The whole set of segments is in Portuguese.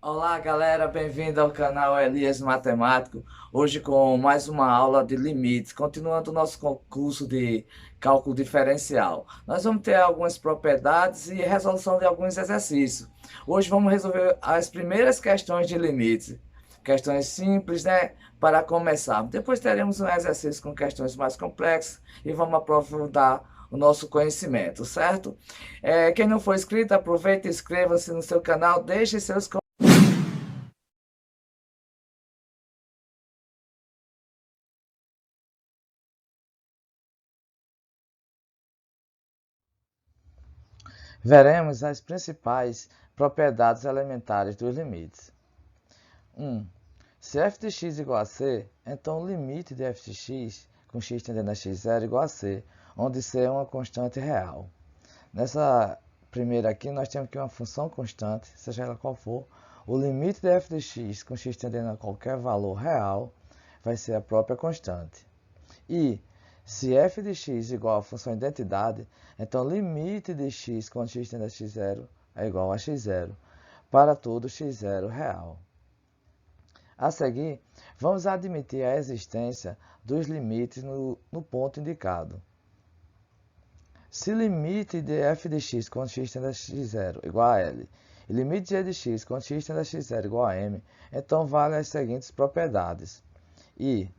Olá, galera, bem-vindo ao canal Elias Matemático. Hoje com mais uma aula de limites, continuando o nosso concurso de cálculo diferencial. Nós vamos ter algumas propriedades e resolução de alguns exercícios. Hoje vamos resolver as primeiras questões de limites, questões simples, né? Para começar. Depois teremos um exercício com questões mais complexas e vamos aprofundar o nosso conhecimento, certo? Quem não for inscrito, aproveita e inscreva-se no seu canal, deixe seus Veremos as principais propriedades elementares dos limites. 1. Se f de x igual a c, então o limite de f de x com x tendendo a x0 igual a c, onde c é uma constante real. Nessa primeira aqui, nós temos que uma função constante, seja ela qual for, o limite de f de x com x tendendo a qualquer valor real vai ser a própria constante. E se f de x igual a função identidade, então o limite de x quando x tende a x0 é igual a x0 para todo x0 real. A seguir, vamos admitir a existência dos limites no ponto indicado. Se limite de f de x quando x tende a x0 igual a L e limite de g de x quando x tende a x0 igual a M, então valem as seguintes propriedades. E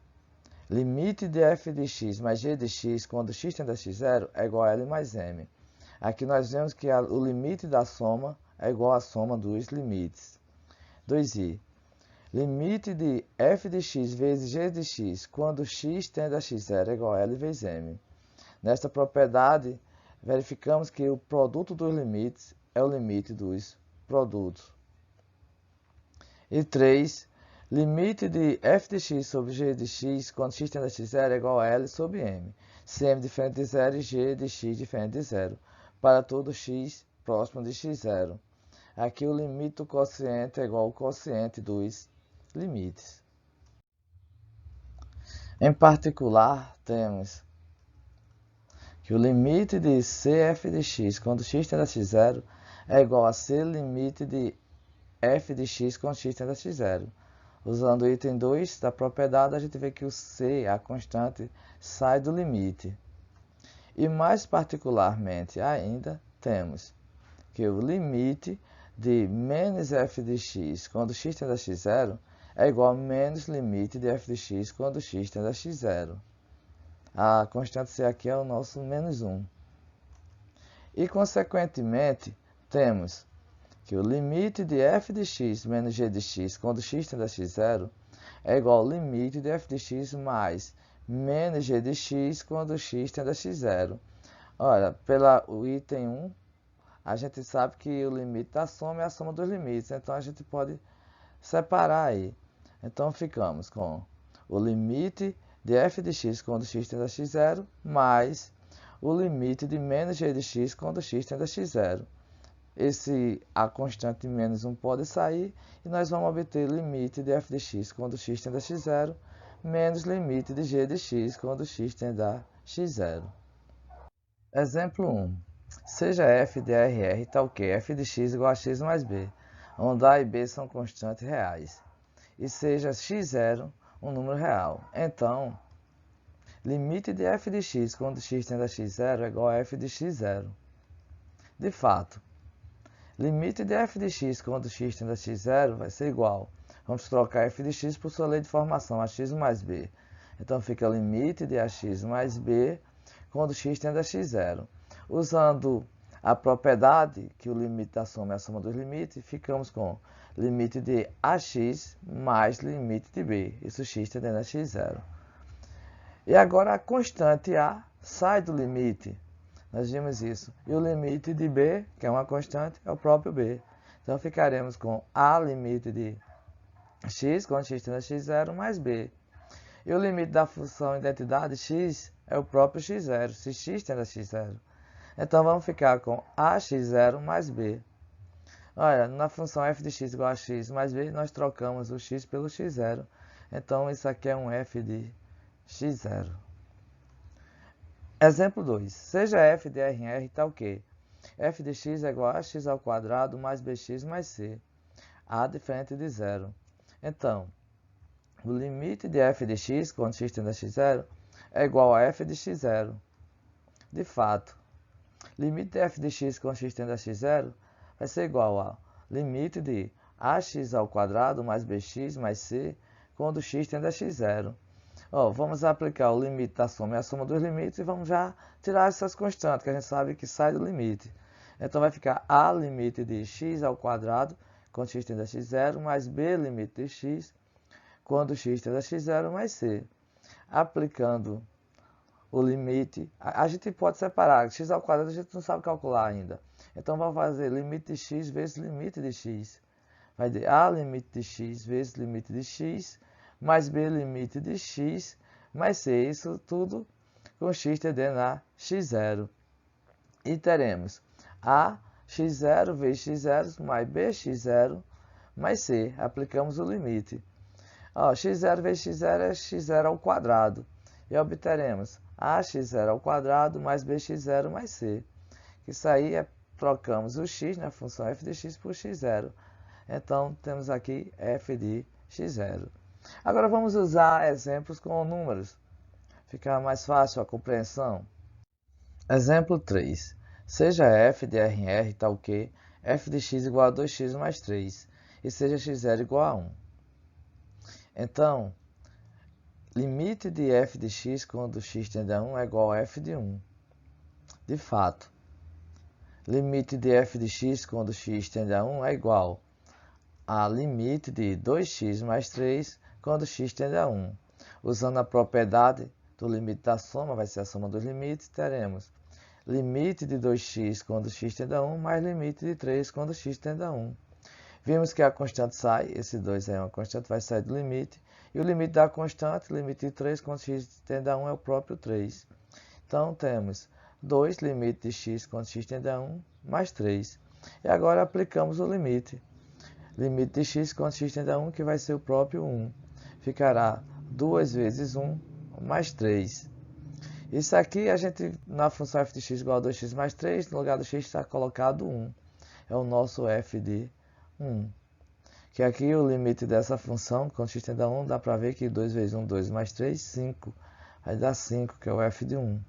limite de f de x mais g de x quando x tende a x0 é igual a L mais M. Aqui nós vemos que o limite da soma é igual à soma dos limites. 2i. Limite de f de x vezes g de x quando x tende a x0 é igual a L vezes M. Nesta propriedade, verificamos que o produto dos limites é o limite dos produtos. E 3. Limite de f de x sobre g de x quando x tende a x0 é igual a L sobre M, se M diferente de 0 e g de x diferente de 0, para todo x próximo de x0. Aqui o limite do quociente é igual ao quociente dos limites. Em particular, temos que o limite de cf de x quando x tende a x0 é igual a c limite de f de x quando x tende a x0. Usando o item 2 da propriedade, a gente vê que o c, a constante, sai do limite. E mais particularmente ainda, temos que o limite de menos f de x quando x tende a x0 é igual a menos limite de f de x quando x tende a x0. A constante c aqui é o nosso menos 1. E, consequentemente, temos que o limite de f de x menos g de x quando x tende a x0 é igual ao limite de f de x mais menos g de x quando x tende a x0. Olha, pelo item 1, a gente sabe que o limite da soma é a soma dos limites, então a gente pode separar aí. Então ficamos com o limite de f de x quando x tende a x0 mais o limite de menos g de x quando x tende a x0. A constante de menos 1 pode sair e nós vamos obter limite de f de x quando x tende a x0 menos limite de g de x quando x tende a x0. Exemplo 1. Seja f de RR tal que f de x igual a x mais b, onde a e b são constantes reais, e seja x0 um número real. Então, limite de f de x quando x tende a x0 é igual a f de x0. De fato, limite de f de x quando x tende a x0 vai ser igual. Vamos trocar f de x por sua lei de formação, ax mais b. Então fica limite de ax mais b quando x tende a x0. Usando a propriedade que o limite da soma é a soma dos limites, ficamos com limite de ax mais limite de b, isso x tendendo a x0. E agora a constante a sai do limite. Nós vimos isso. E o limite de b, que é uma constante, é o próprio b. Então ficaremos com a limite de x, quando x tende a x0, mais b. E o limite da função identidade x é o próprio x0, se x tende a x0. Então vamos ficar com ax0 mais b. Olha, na função f de x igual a x mais b, nós trocamos o x pelo x0. Então isso aqui é um f de x0. Exemplo 2. Seja f de R em R tal que f de x é igual a x ao quadrado mais bx mais c. a diferente de zero. Então, o limite de f de x quando x tende a x0 é igual a f de x0. De fato, limite de f de x quando x tende a x0 vai ser igual a limite de ax² mais bx mais c quando x tende a x0. Vamos aplicar o limite da soma e a soma dos limites e vamos já tirar essas constantes, que a gente sabe que sai do limite. Então vai ficar a limite de x² quando x tende a x0 mais b limite de x quando x tende a x0 mais c. Aplicando o limite, a gente pode separar, x² a gente não sabe calcular ainda. Então vamos fazer limite de x vezes limite de x. Vai dar a limite de x vezes limite de x, mais b limite de x, mais c. Isso tudo com x tendendo a x0. E teremos a x0 vezes x0 mais bx0 mais c. Aplicamos o limite. X0 vezes x0 é x0². E obteremos ax0² mais bx0 mais c. Isso aí trocamos o x na função f de x por x0. Então, temos aqui f de x0. Agora vamos usar exemplos com números. Fica mais fácil a compreensão. Exemplo 3. Seja f de r em r tal que f de x igual a 2x mais 3 e seja x0 igual a 1. Então, limite de f de x quando x tende a 1 é igual a f de 1. De fato, limite de f de x quando x tende a 1 é igual a limite de 2x mais 3 quando x tende a 1. Usando a propriedade do limite da soma, vai ser a soma dos limites, teremos limite de 2x quando x tende a 1 mais limite de 3 quando x tende a 1. Vimos que a constante sai, esse 2 é uma constante, vai sair do limite. E o limite da constante, limite de 3 quando x tende a 1 é o próprio 3. Então temos 2 limite de x quando x tende a 1 mais 3. E agora aplicamos o limite. Limite de x quando x tende a 1, que vai ser o próprio 1. Ficará 2 vezes 1 mais 3. Isso aqui a gente, na função f de x igual a 2x mais 3, no lugar do x está colocado 1. É o nosso f de 1. Que aqui o limite dessa função, quando x tende a 1, dá para ver que 2 vezes 1, 2 mais 3, 5. Vai dar 5, que é o f de 1.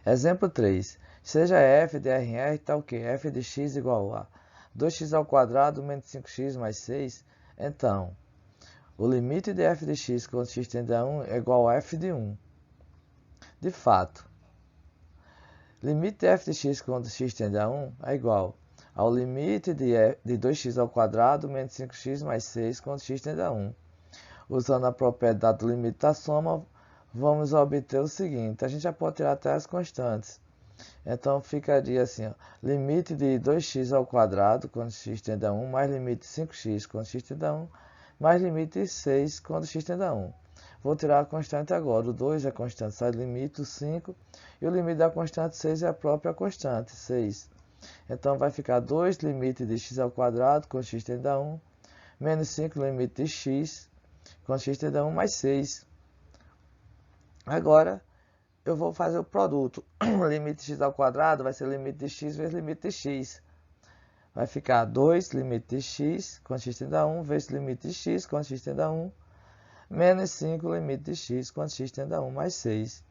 Exemplo 3. Seja f de r em r tal que f de x igual a 2x² menos 5x mais 6. Então, o limite de f de x quando x tende a 1 é igual a f de 1. De fato, limite de f de x quando x tende a 1 é igual ao limite de 2x² menos 5x mais 6 quando x tende a 1. Usando a propriedade do limite da soma, vamos obter o seguinte. A gente já pode tirar até as constantes. Então, ficaria assim, limite de 2x² quando x tende a 1, mais limite de 5x quando x tende a 1, mais limite de 6 quando x tende a 1. Vou tirar a constante agora. O 2 é a constante, sai do limite, o 5. E o limite da constante 6 é a própria constante, 6. Então, vai ficar 2 limite de x² quando x tende a 1, menos 5 limite de x quando x tende a 1, mais 6. Agora, eu vou fazer o produto. Limite de x² vai ser limite de x vezes limite de x. Vai ficar 2 limite de x quando x tende a 1 vezes limite de x quando x tende a 1, menos 5 limite de x quando x tende a 1, mais 6.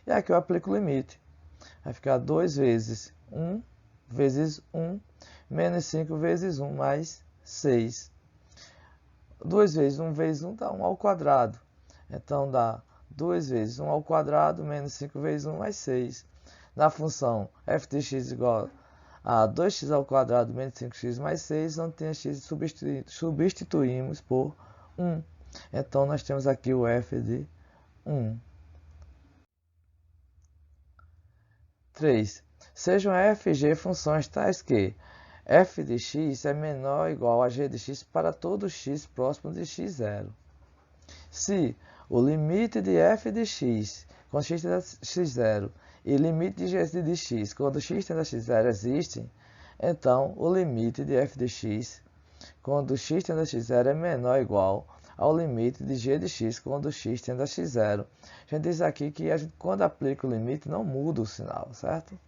E aqui eu aplico o limite. Vai ficar 2 vezes 1 vezes 1, menos 5 vezes 1, mais 6. 2 vezes 1 vezes 1 dá 1 ao quadrado. Então, dá 2 vezes 1 ao quadrado, menos 5 vezes 1, mais 6. Na função f de x igual a 2x² menos 5x mais 6, onde tem x, substituímos por 1. Então, nós temos aqui o f de 1. 3. Sejam f e g funções tais que f de x é menor ou igual a g de x para todo x próximo de x0. Se o limite de f de x quando x tende a x0 e limite de g de x quando x tende a x0 existem, então o limite de f de x quando x tende a x0 é menor ou igual ao limite de g de x quando x tende a x0. A gente diz aqui que quando aplica o limite não muda o sinal, certo?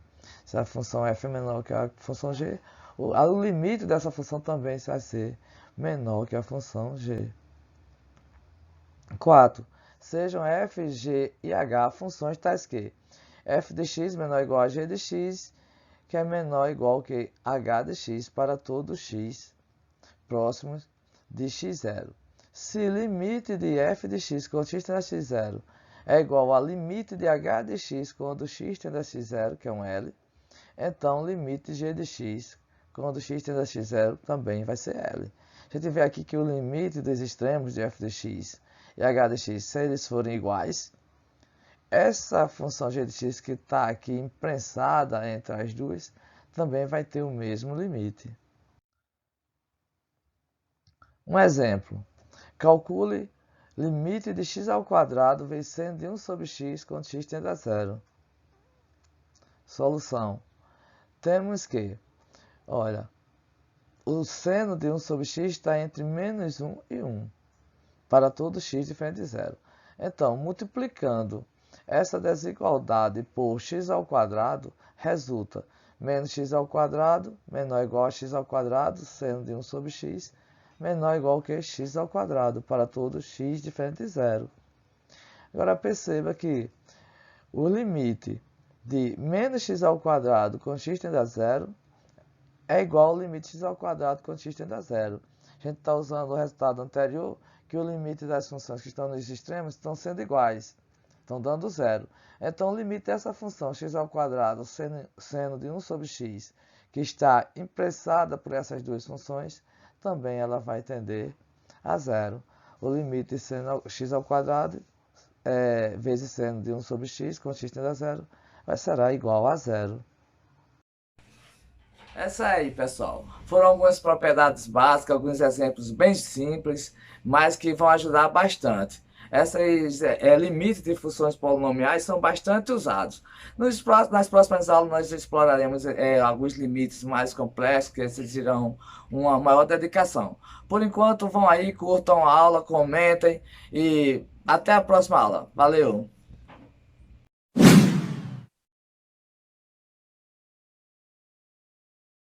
Se a função f é menor que a função g, O limite dessa função também vai ser menor que a função g. 4. Sejam f, g e h funções tais que f de x menor ou igual a g de x, que é menor ou igual que h de x para todo x próximo de x0. Se limite de f de x quando x tende a x0 é igual ao limite de h de x quando x tende a x0, que é um L, então limite g de x quando x tende a x0 também vai ser L. A gente vê aqui que o limite dos extremos de f de x e h de x, se eles forem iguais, essa função g de x que está aqui imprensada entre as duas também vai ter o mesmo limite. Um exemplo. Calcule limite de x ao quadrado vezes seno de 1 sobre x quando x tende a zero. Solução. Temos que, olha, o seno de 1 sobre x está entre menos 1 e 1, para todo x diferente de zero. Então, multiplicando essa desigualdade por x ao quadrado, resulta menos x ao quadrado menor ou igual a x ao quadrado, seno de 1 sobre x, menor ou igual que x ao quadrado, para todo x diferente de zero. Agora perceba que o limite de menos x ao quadrado quando x tende a zero é igual ao limite de x ao quadrado quando x tende a zero. A gente está usando o resultado anterior, que o limite das funções que estão nos extremos estão sendo iguais, estão dando zero. Então o limite dessa função x ao quadrado, seno de 1 sobre x, que está imprensada por essas duas funções, também ela vai tender a zero. O limite de seno x ao quadrado vezes seno de 1 sobre x, quando x tende a zero, será igual a zero. Essa aí, pessoal. Foram algumas propriedades básicas, alguns exemplos bem simples, mas que vão ajudar bastante. Esses limites de funções polinomiais são bastante usados. Nas próximas aulas nós exploraremos alguns limites mais complexos que exigirão uma maior dedicação. Por enquanto, vão aí, curtam a aula, comentem e até a próxima aula. Valeu!